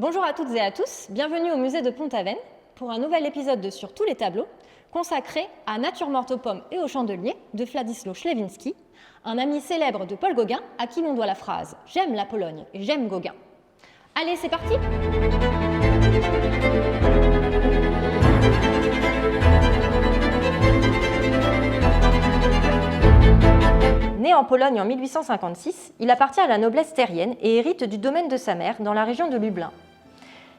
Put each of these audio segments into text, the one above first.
Bonjour à toutes et à tous, bienvenue au musée de Pont-Aven pour un nouvel épisode de Sur tous les tableaux consacré à Nature morte aux pommes et aux chandeliers de Władysław Ślewiński, un ami célèbre de Paul Gauguin à qui l'on doit la phrase « J'aime la Pologne et j'aime Gauguin ». Allez, c'est parti! Né en Pologne en 1856, il appartient à la noblesse terrienne et hérite du domaine de sa mère dans la région de Lublin.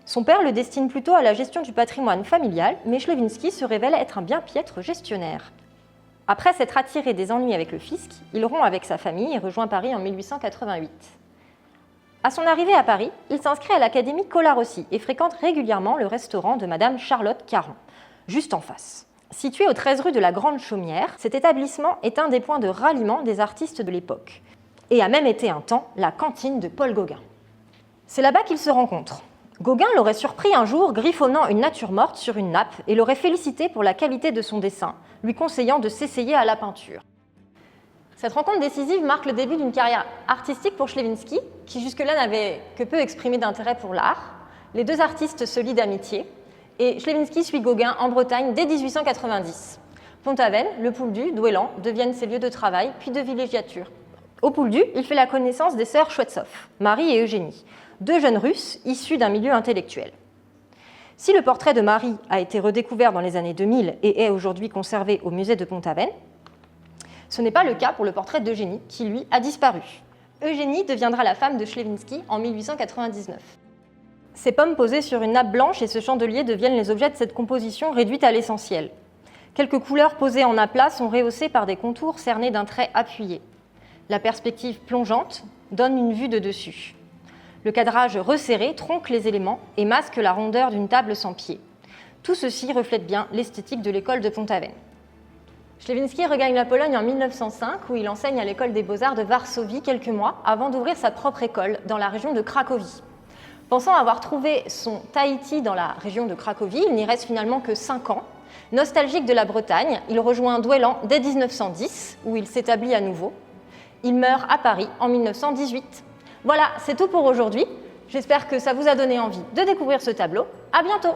Son père le destine plutôt à la gestion du patrimoine familial, mais Ślewiński se révèle être un bien piètre gestionnaire. Après s'être attiré des ennuis avec le fisc, il rompt avec sa famille et rejoint Paris en 1888. À son arrivée à Paris, il s'inscrit à l'Académie Colarossi et fréquente régulièrement le restaurant de Madame Charlotte Caron, juste en face. Situé au 13 rue de la Grande Chaumière, cet établissement est un des points de ralliement des artistes de l'époque et a même été un temps la cantine de Paul Gauguin. C'est là-bas qu'ils se rencontrent. Gauguin l'aurait surpris un jour griffonnant une nature morte sur une nappe et l'aurait félicité pour la qualité de son dessin, lui conseillant de s'essayer à la peinture. Cette rencontre décisive marque le début d'une carrière artistique pour Ślewiński, qui jusque-là n'avait que peu exprimé d'intérêt pour l'art. Les deux artistes se lient d'amitié et Ślewiński suit Gauguin en Bretagne dès 1890. Pont-Aven, le Pouldu, Douélan deviennent ses lieux de travail puis de villégiature. Au Pouldu, il fait la connaissance des sœurs Chouetsov, Marie et Eugénie, deux jeunes Russes issus d'un milieu intellectuel. Si le portrait de Marie a été redécouvert dans les années 2000 et est aujourd'hui conservé au musée de Pont-Aven, ce n'est pas le cas pour le portrait d'Eugénie, qui lui a disparu. Eugénie deviendra la femme de Ślewiński en 1899. Ces pommes posées sur une nappe blanche et ce chandelier deviennent les objets de cette composition réduite à l'essentiel. Quelques couleurs posées en aplat sont rehaussées par des contours cernés d'un trait appuyé. La perspective plongeante donne une vue de dessus. Le cadrage resserré tronque les éléments et masque la rondeur d'une table sans pied. Tout ceci reflète bien l'esthétique de l'école de Pont-Aven. Ślewiński regagne la Pologne en 1905 où il enseigne à l'école des beaux-arts de Varsovie quelques mois avant d'ouvrir sa propre école dans la région de Cracovie. Pensant avoir trouvé son Tahiti dans la région de Cracovie, il n'y reste finalement que 5 ans. Nostalgique de la Bretagne, il rejoint Douélan dès 1910 où il s'établit à nouveau. Il meurt à Paris en 1918. Voilà, c'est tout pour aujourd'hui. J'espère que ça vous a donné envie de découvrir ce tableau. À bientôt!